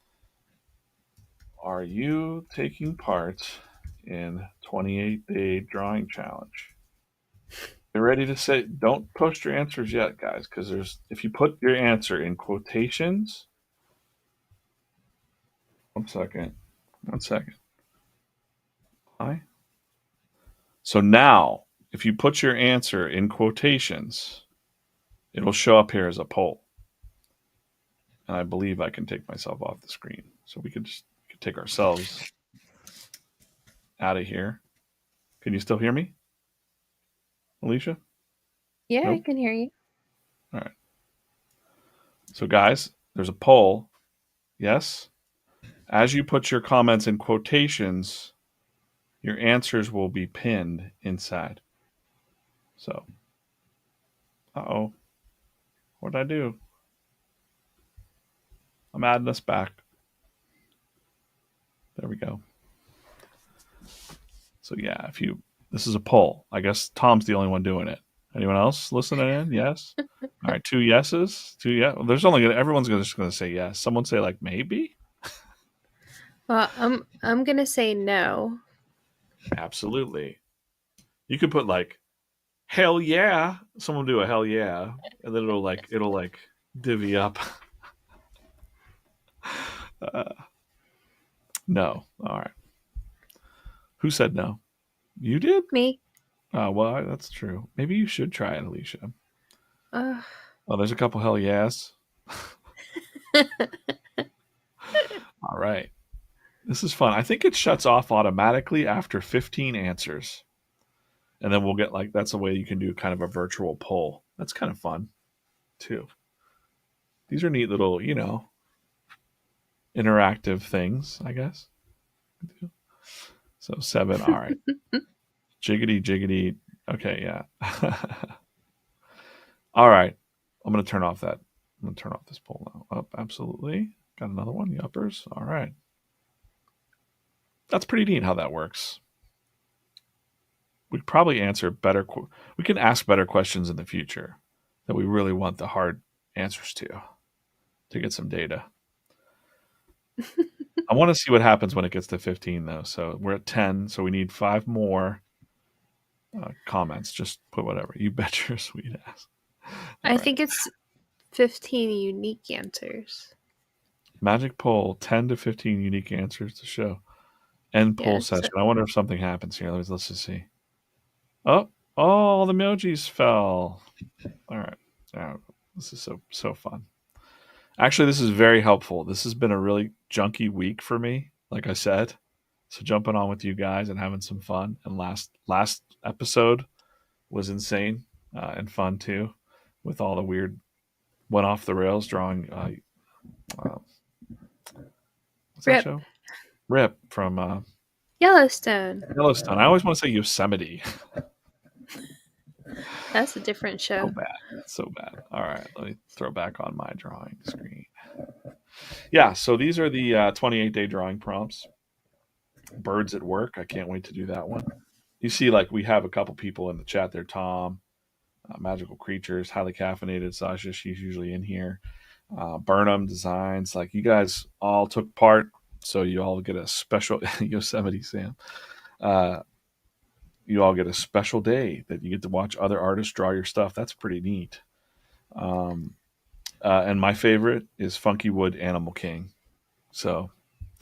Are you taking part in 28-day drawing challenge? Get ready to say. Don't post your answers yet, guys, because if you put your answer in quotations. One second. One second. Hi. So now, if you put your answer in quotations, it'll show up here as a poll. And I believe I can take myself off the screen. So we could take ourselves out of here. Can you still hear me, Aleasha? Yeah, I Nope. can hear you. All right. So, guys, there's a poll. Yes. As you put your comments in quotations, your answers will be pinned inside. So, oh, what did I do? I'm adding us back. There we go. So yeah, this is a poll. I guess Tom's the only one doing it. Anyone else listening in? Yes. All right, two yeses. Two yeah. Well, everyone's just gonna say yes. Someone say like maybe. Well, I'm gonna say no. Absolutely. You could put like hell yeah. Someone do a hell yeah, and then it'll divvy up. Uh, no. All right. Who said no? You did? Me. Well, that's true. Maybe you should try it, Aleasha. Uh, Oh, there's a couple hell yes. All right. This is fun. I think it shuts off automatically after 15 answers. And then we'll get that's a way you can do kind of a virtual poll. That's kind of fun too. These are neat little, interactive things, I guess. So 7. All right. Jiggity, jiggity. Okay, yeah. All right. I'm going to turn off this poll now. Up, absolutely. Got another one. The uppers. All right. That's pretty neat how that works. We probably answer better. We can ask better questions in the future that we really want the hard answers to get some data. I want to see what happens when it gets to 15, though. So we're at 10, so we need 5 more comments. Just put whatever. You bet your sweet ass. All I right. think it's 15 unique answers. Magic poll 10 to 15 unique answers to show. End poll Yeah. session. I wonder if something happens here. Let's just see. Oh, all the emojis fell. All right. Oh, this is so fun. Actually, this is very helpful. This has been a really junky week for me, like I said. So jumping on with you guys and having some fun. And last episode was insane and fun too, with all the weird went off the rails drawing. Uh, what's that Rip. show? Rip from Yellowstone. Yellowstone. I always want to say Yosemite. That's a different So show. bad. So bad. All right, let me throw back on my drawing screen. Yeah, so these are the 28-day drawing prompts. Birds at work. I can't wait to do that one. You see, like we have a couple people in the chat there. Tom, magical creatures, highly caffeinated. Sasha, she's usually in here. Burnham Designs. Like you guys all took part, so you all get a special Yosemite Sam. Uh, you all get a special day that you get to watch other artists draw your stuff. That's pretty neat. Um, and my favorite is Funky Wood Animal King. So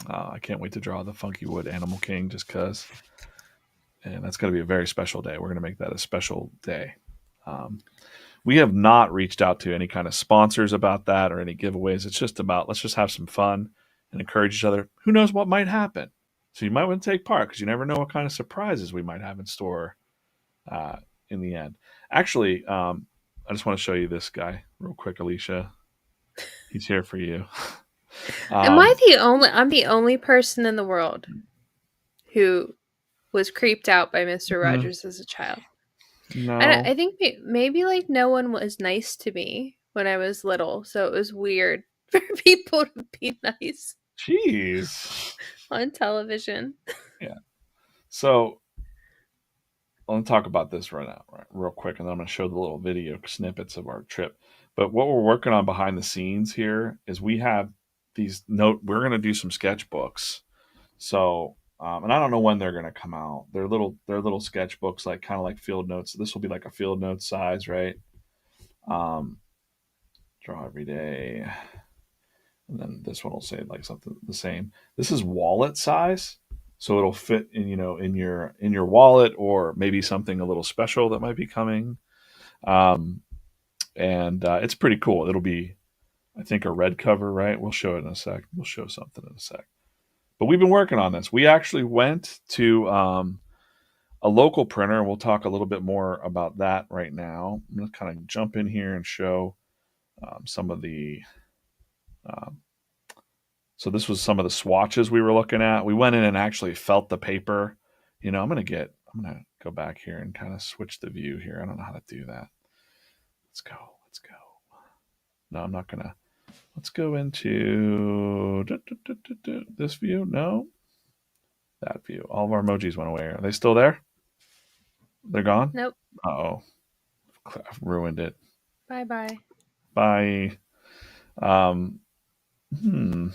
I can't wait to draw the Funky Wood Animal King just because. And that's going to be a very special day. We're going to make that a special day. Um, we have not reached out to any kind of sponsors about that or any giveaways. It's just about let's just have some fun and encourage each other. Who knows what might happen? So you might want to take part because you never know what kind of surprises we might have in store uh, in the end. Actually, I just want to show you this guy real quick, Aleasha. He's here for you. Am I um, the only? I'm the only person in the world who was creeped out by Mister mm, Rogers as a child. no, I think maybe like no one was nice to me when I was little, so it was weird for people to be nice jeez, on television. yeah. So I'll talk about this real quick, and then I'm going to show the little video snippets of our trip. But what we're working on behind the scenes here is we have these note. We're going to do some sketchbooks. So, and I don't know when they're going to come out. They're little sketchbooks, like kind of like field notes. This will be like a field note size, right? Um, draw every day, and then this one will say like something the same. This is wallet size, so it'll fit in in your wallet, or maybe something a little special that might be coming. Um, and it's pretty cool. It'll be, I think, a red cover, right? We'll show it in a sec. We'll show something in a sec. But we've been working on this. We actually went to a local printer, and we'll talk a little bit more about that right now. I'm going to kind of jump in here and show some of the. Um, so this was some of the swatches we were looking at. We went in and actually felt the paper. I'm gonna go back here and kind of switch the view here. I don't know how to do that. Let's go. Let's go. No, I'm not gonna. Let's go into this view. No, that view. All of our emojis went away. Are they still there? They're gone? Nope. Oh, I've ruined it. Bye bye. Bye. Um, hmm.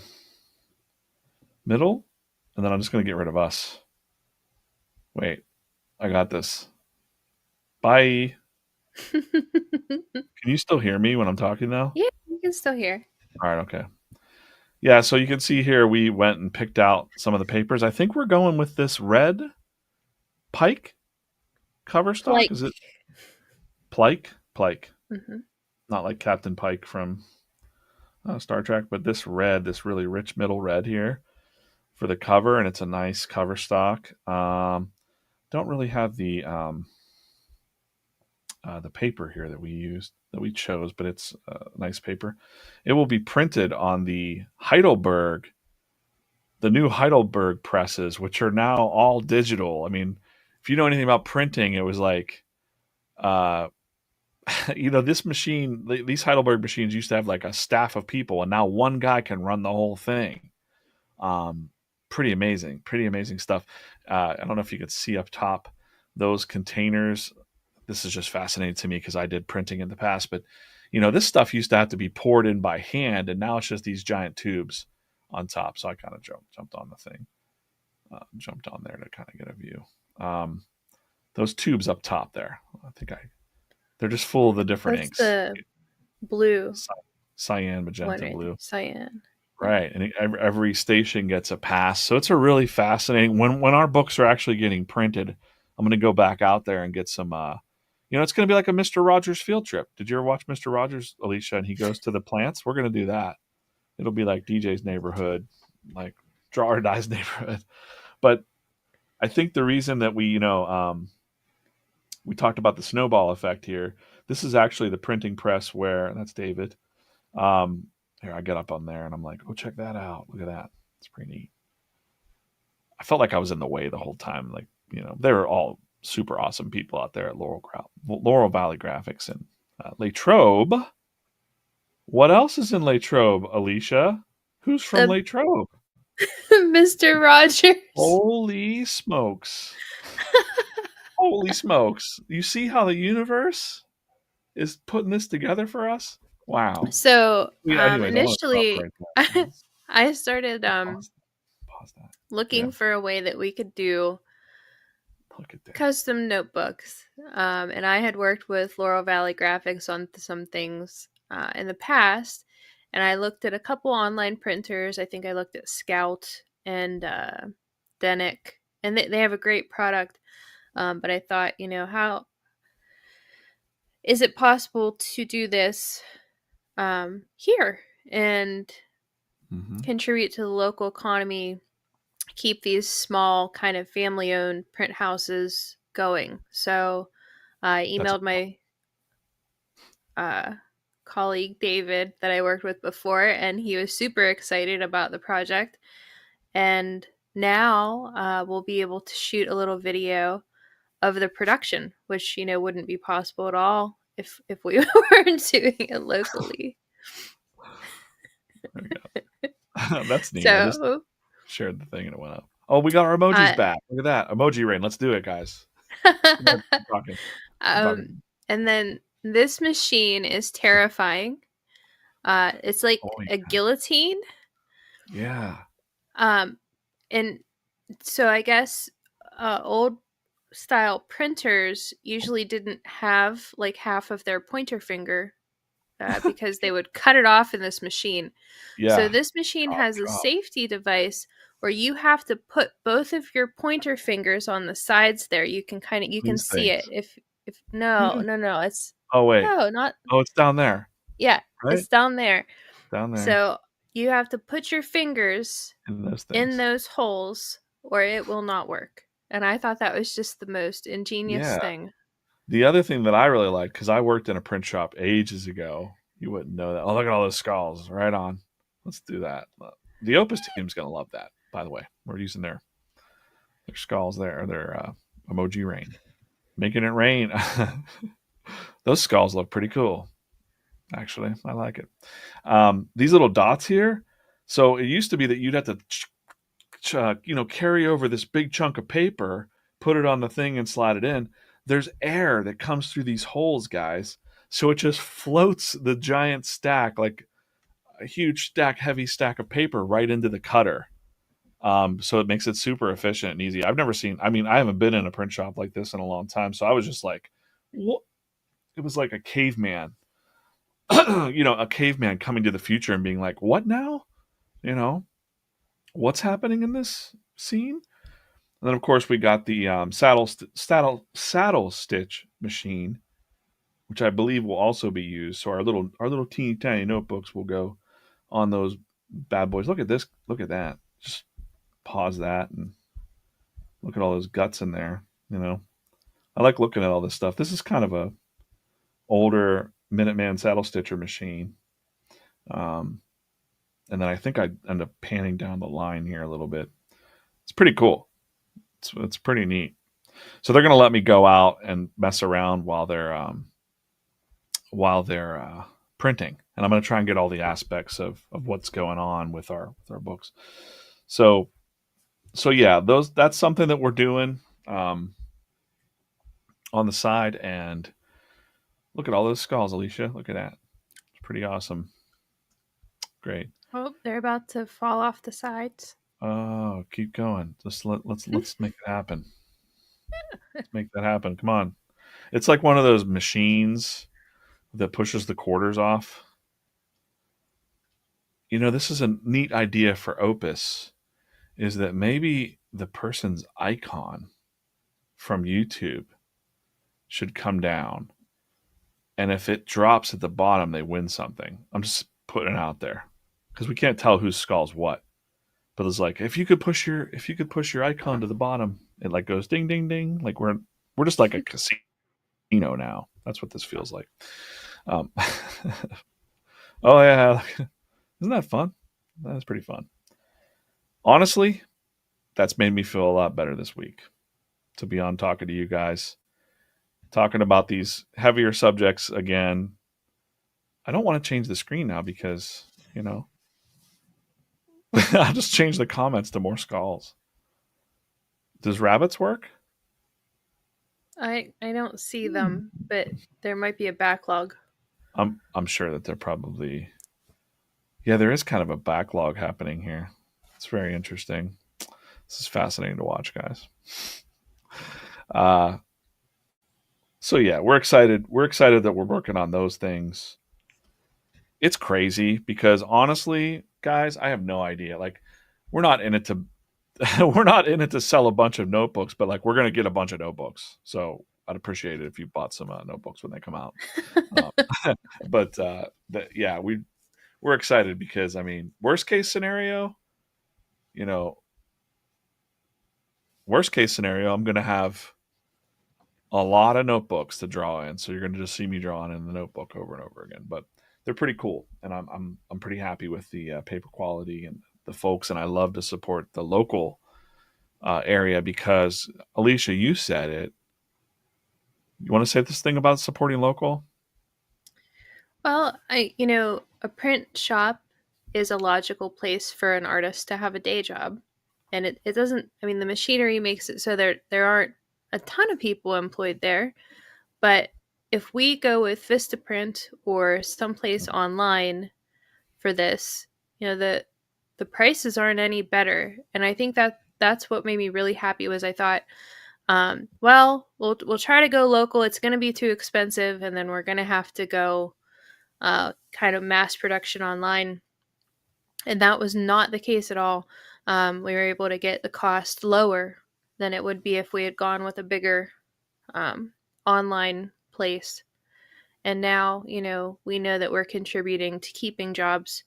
Middle? And then I'm just going to get rid of us. Wait, I got this. Bye. Can you still hear me when I'm talking now? Yeah, you can still hear. All right, okay. Yeah, so you can see here we went and picked out some of the papers. I think we're going with this red pike cover stock. Like. Is it Pike? Pike. Mm-hmm. Not like Captain Pike from Star Trek, but this red, this really rich middle red here for the cover, and it's a nice cover stock. Don't really have the paper here that we used, that we chose, but it's a nice paper. It will be printed on the new Heidelberg presses, which are now all digital. I mean, if you know anything about printing, it was like, uh, this machine, these Heidelberg machines used to have like a staff of people, and now one guy can run the whole thing. Um, pretty amazing stuff. I don't know if you could see up top those containers. This is just fascinating to me because I did printing in the past, but this stuff used to have to be poured in by hand, and now it's just these giant tubes on top. So I kind of jumped on the thing, jumped on there to kind of get a view. Those tubes up top there, they're just full of the different That's inks, the blue cyan, one magenta, right there. blue. Cyan. Yeah. Right, and every station gets a pass, so it's a really fascinating. When our books are actually getting printed, I'm going to go back out there and get some. It's going to be like a Mister Rogers field trip. Did you ever watch Mister Rogers, Aleasha? And he goes to the plants. We're going to do that. It'll be like DJ's neighborhood, like Draw or Die's neighborhood. But I think the reason that we talked about the snowball effect here. This is actually the printing press where that's David. Um, Here, I get up on there and I'm like, oh, check that out. Look at that. It's pretty neat. I felt like I was in the way the whole time. Like, they were all super awesome people out there at Laurel Valley Graphics and Latrobe. What else is in Latrobe, Aleasha? Who's from The Latrobe? Mr. Rogers. Holy smokes. Holy smokes. You see how the universe is putting this together for us? Wow. So Yeah, anyways, I want to stop initially, right there. I started Pause, pause that. Yeah, looking for a way that we could do look at that. custom notebooks. And I had worked with Laurel Valley Graphics on some things in the past. And I looked at a couple online printers. I think I looked at Scout and Denic. And they have a great product. But I thought, how is it possible to do this here and Mm-hmm. contribute to the local economy, keep these small kind of family owned print houses going? So I That's emailed my uh, colleague David that I worked with before, and he was super excited about the project. And now we'll be able to shoot a little video of the production, which wouldn't be possible at all if we weren't doing it locally. there we go. That's neat. I just So, shared the thing and it went up. Oh, we got our emojis uh, back. Look at that. Emoji rain. Let's do it, guys. Go ahead. Keep talking. Keep um, talking. and then this machine is terrifying. It's like Oh, a guillotine. yeah. Um, and so I guess old style printers usually didn't have like half of their pointer finger because they would cut it off in this machine. So Yeah. this machine Chop, has a chop. safety device where you have to put both of your pointer fingers on the sides there. You can These see it. things. If no, Yeah. no, no, it's Oh, wait. no, not Oh, it's down there, yeah, right? it's down there. Down there So you have to put your fingers in those in things. those holes or it will not work. And I thought that was just the most ingenious Yeah. thing. The other thing that I really liked, because I worked in a print shop ages ago, you wouldn't know that. Oh, look at all those skulls. Right on. Let's do that. The Opus team's going to love that, by the way. We're using their skulls there, their emoji rain. Making it rain. Those skulls look pretty cool, actually. I like it. These little dots here. So it used to be that you'd have to, carry over this big chunk of paper, put it on the thing, and slide it in. There's air that comes through these holes, guys. So it just floats the giant stack, like a huge stack, heavy stack of paper, right into the cutter. So it makes it super efficient and easy. I've never seen. I mean, I haven't been in a print shop like this in a long time, so I was just like, what? It was like a caveman, a caveman coming to the future and being like, what now? You know, what's happening in this scene? And then, of course, we got the saddle stitch machine, which I believe will also be used. So our little teeny tiny notebooks will go on those bad boys. Look at this. Look at that. Just pause that and look at all those guts in there. I like looking at all this stuff. This is kind of a older Minuteman saddle stitcher machine. Um, and then I think I end up panning down the line here a little bit. It's pretty cool. It's pretty neat. So they're going to let me go out and mess around while they're printing, and I'm going to try and get all the aspects of what's going on with our books. So yeah, that's something that we're doing on the side. And look at all those skulls, Aleasha. Look at that. It's pretty awesome. Great. Oh, they're about to fall off the sides. Oh, keep going. Let's make it happen. Let's make that happen. Come on. It's like one of those machines that pushes the quarters off. This is a neat idea for Opus, is that maybe the person's icon from YouTube should come down. And if it drops at the bottom, they win something. I'm just putting it out there because we can't tell whose skull's what. but it's like if you could push your icon to the bottom, it like goes ding ding ding. Like we're just like a casino now. That's what this feels like. Um, oh yeah, isn't that fun? That's pretty fun. Honestly, that's made me feel a lot better this week to be on talking to you guys, talking about these heavier subjects again. I don't want to change the screen now because, I'll just change the comments to more skulls. Does rabbits work? I don't see Hmm. them, but there might be a backlog. I'm sure that they're probably, yeah, there is kind of a backlog happening here. It's very interesting. This is fascinating to watch, guys. Uh so yeah, we're excited. We're excited that we're working on those things. It's crazy because honestly, guys, I have no idea. Like we're not in it to we're not in it to sell a bunch of notebooks, but like we're going to get a bunch of notebooks. So I'd appreciate it if you bought some notebooks when they come out. Um, but yeah, we're excited because I mean, worst case scenario, you know, worst case scenario, I'm going to have a lot of notebooks to draw in. So you're going to just see me drawing in the notebook over and over again. But they're pretty cool, and I'm pretty happy with the paper quality and the folks. And I love to support the local area because Aleasha, you said it. You want to say this thing about supporting local? Well, a print shop is a logical place for an artist to have a day job. And it doesn't, I mean, the machinery makes it so there aren't a ton of people employed there. But if we go with Vistaprint or someplace online for this, the prices aren't any better. And I think that's what made me really happy was I thought, well, we'll try to go local. It's going to be too expensive, and then we're going to have to go kind of mass production online. And that was not the case at all. We were able to get the cost lower than it would be if we had gone with a bigger um, online place. And now, we know that we're contributing to keeping jobs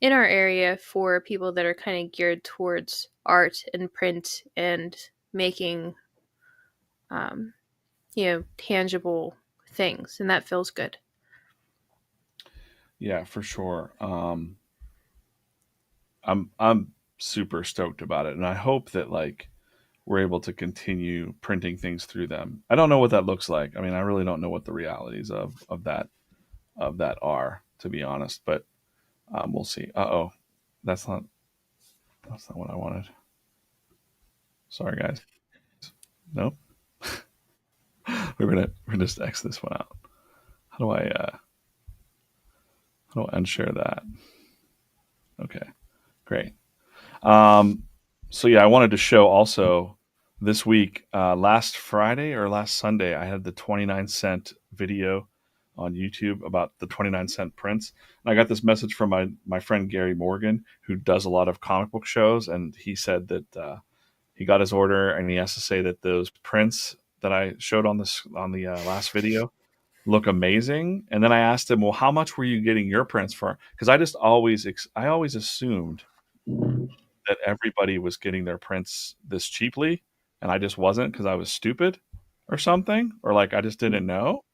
in our area for people that are kind of geared towards art and print and making, um, tangible things. And that feels good. Yeah, for sure. I'm super stoked about it, and I hope that like we're able to continue printing things through them. I don't know what that looks like. I mean, I really don't know what the realities of that are, to be honest. But we'll see. Oh, that's not that's not what I wanted. Sorry, guys. Nope. We're gonna just X this one out. How do I how do I unshare that? Okay, great. Um, so yeah, I wanted to show also this week, last Friday or last Sunday, I had the 29-cent video on YouTube about the 29-cent prints. And I got this message from my friend Gary Morgan, who does a lot of comic book shows, and he said that he got his order, and he has to say that those prints that I showed on the last video look amazing. And then I asked him, well, how much were you getting your prints for? Because I always assumed that everybody was getting their prints this cheaply, and I just wasn't because I was stupid or something, or like I just didn't know.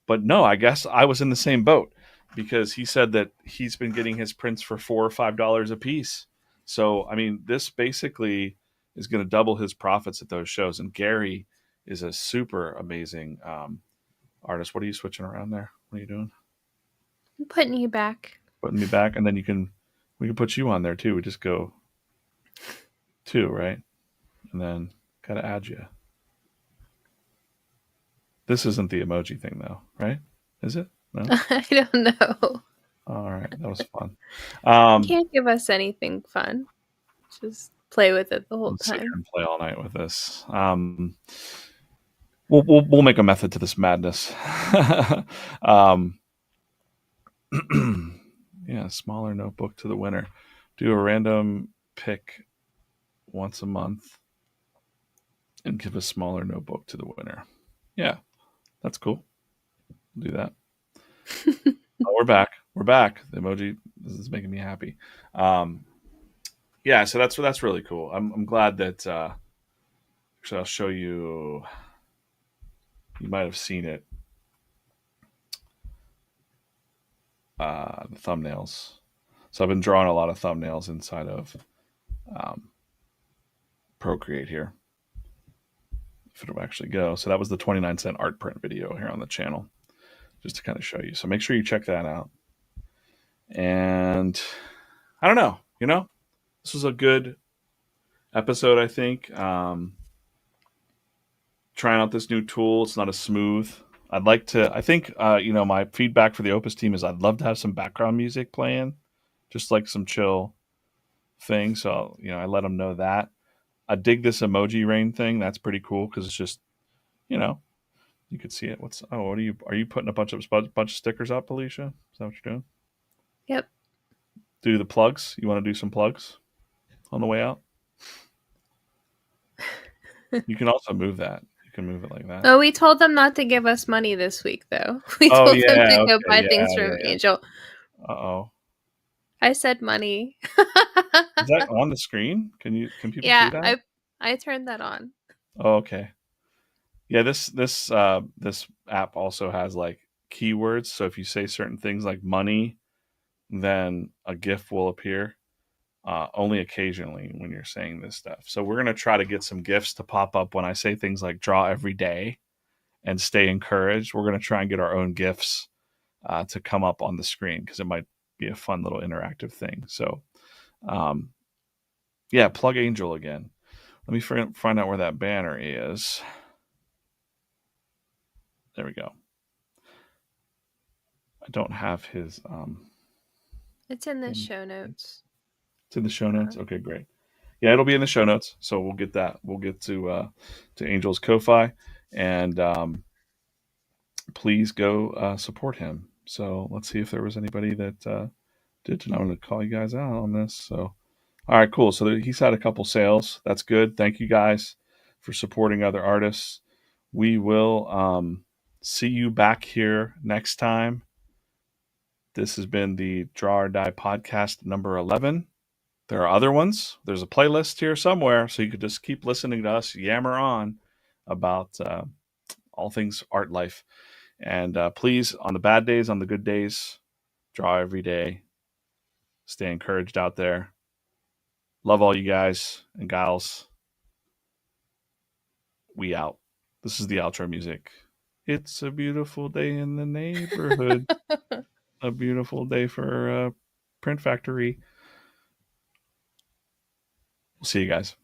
But no, I guess I was in the same boat because he said that he's been getting his prints for $4 or $5 a piece. So I mean, this basically is going to double his profits at those shows. And Gary is a super amazing artist. What are you switching around there? What are you doing? I'm putting you back. Putting me back, and then we can put you on there too. We just go two, right? And then gotta add you. This isn't the emoji thing though, right? Is it? No. I don't know. All right, that was fun. You Um, can't give us anything fun. Just play with it the whole let's sit here time. and play all night with this. We'll make a method to this madness. um, yeah, smaller notebook to the winner. Do a random pick once a month and give a smaller notebook to the winner. Yeah, that's cool. We'll do that. Oh, we're back. We're back. The emoji, this is making me happy. Um, yeah, so that's really cool. I'm glad that actually I'll show you. You might have seen it, the thumbnails. So I've been drawing a lot of thumbnails inside of um, Procreate here. If it'll actually go. So that was the 29-cent art print video here on the channel, just to kind of show you. So make sure you check that out. And I don't know, this was a good episode, I think. Trying out this new tool. It's not as smooth. I'd like to, I think, my feedback for the Opus team is I'd love to have some background music playing, just like some chill thing. So, I let them know that. I dig this emoji rain thing. That's pretty cool because it's just, you know, you could see it. What are you putting a bunch of stickers up, Aleasha? Is that what you're doing? Yep. Do the plugs. You want to do some plugs on the way out? You can also move that. You can move it like that. Oh, we told them not to give us money this week, though. We Oh told them yeah, to go okay, buy yeah, things yeah, from yeah. Angel. Uh oh. I said money. Is that on the screen? Can people see Yeah, that? I turned that on. Oh, okay. Yeah, this app also has like keywords. So if you say certain things like money, then a GIF will appear. Only occasionally when you're saying this stuff. So we're gonna try to get some GIFs to pop up when I say things like draw every day and stay encouraged. We're gonna try and get our own GIFs to come up on the screen because it might be a fun little interactive thing. So um, yeah, plug Angel again. Let me find out where that banner is. There we go. I don't have his. It's in the show notes. It's in the show notes. Okay, great. Yeah, it'll be in the show notes. So we'll get that. We'll get to Angel's Ko-fi, and please go support him. So let's see if there was anybody that did. And I'm going to call you guys out on this. So all right, cool. So he's had a couple sales. That's good. Thank you guys for supporting other artists. We will see you back here next time. This has been the Draw or Die podcast number 11. There are other ones. There's a playlist here somewhere, so you could just keep listening to us yammer on about all things art life. And please, on the bad days, on the good days, draw every day. Stay encouraged out there. Love all you guys and gals. We out. This is the outro music. It's a beautiful day in the neighborhood. A beautiful day for a print factory. We'll see you guys.